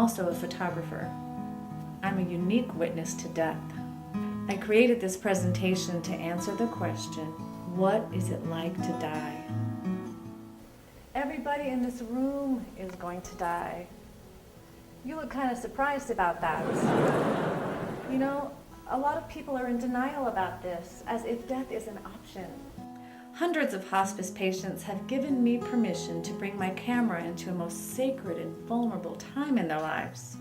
also a photographer. I'm a unique witness to death. I created this presentation to answer the question, what is it like to die? Everybody in this room is going to die. You look kind of surprised about that. You know, a lot of people are in denial about this, as if death is an option. Hundreds of hospice patients have given me permission to bring my camera into a most sacred and vulnerable time in their lives.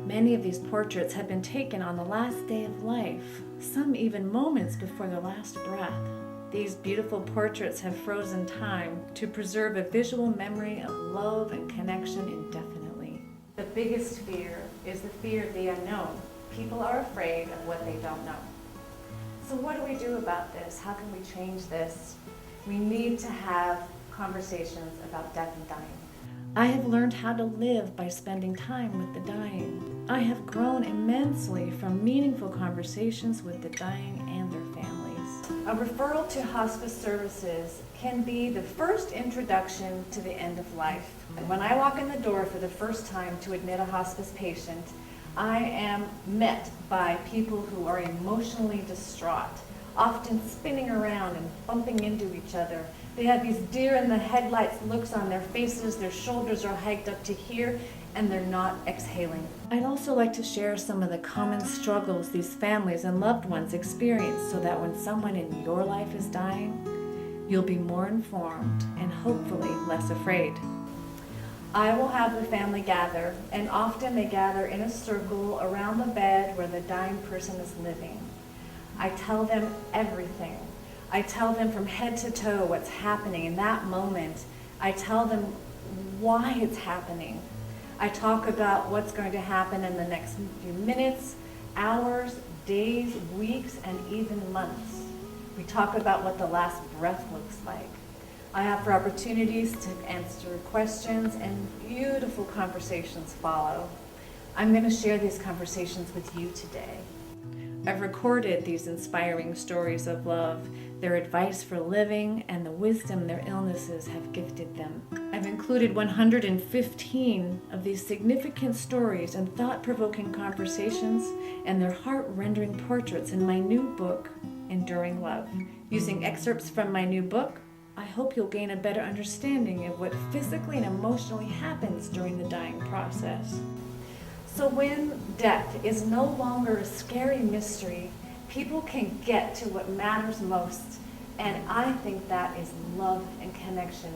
Many of these portraits have been taken on the last day of life, some even moments before their last breath. These beautiful portraits have frozen time to preserve a visual memory of love and connection indefinitely. The biggest fear is the fear of the unknown. People are afraid of what they don't know. So what do we do about this? How can we change this? We need to have conversations about death and dying. I have learned how to live by spending time with the dying. I have grown immensely from meaningful conversations with the dying and their families. A referral to hospice services can be the first introduction to the end of life. When I walk in the door for the first time to admit a hospice patient, I am met by people who are emotionally distraught, often spinning around and bumping into each other. They have these deer-in-the-headlights looks on their faces, their shoulders are hiked up to here, and they're not exhaling. I'd also like to share some of the common struggles these families and loved ones experience so that when someone in your life is dying, you'll be more informed and hopefully less afraid. I will have the family gather, and often they gather in a circle around the bed where the dying person is living. I tell them everything. I tell them from head to toe what's happening in that moment. I tell them why it's happening. I talk about what's going to happen in the next few minutes, hours, days, weeks, and even months. We talk about what the last breath looks like. I offer opportunities to answer questions, and beautiful conversations follow. I'm going to share these conversations with you today. I've recorded these inspiring stories of love, their advice for living, and the wisdom their illnesses have gifted them. I've included 115 of these significant stories and thought-provoking conversations and their heart-rendering portraits in my new book, Enduring Love. Using excerpts from my new book, I hope you'll gain a better understanding of what physically and emotionally happens during the dying process. So when death is no longer a scary mystery, people can get to what matters most, and I think that is love and connection.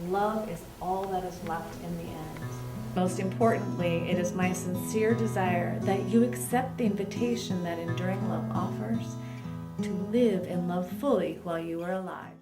Love is all that is left in the end. Most importantly, it is my sincere desire that you accept the invitation that Enduring Love offers to live and love fully while you are alive.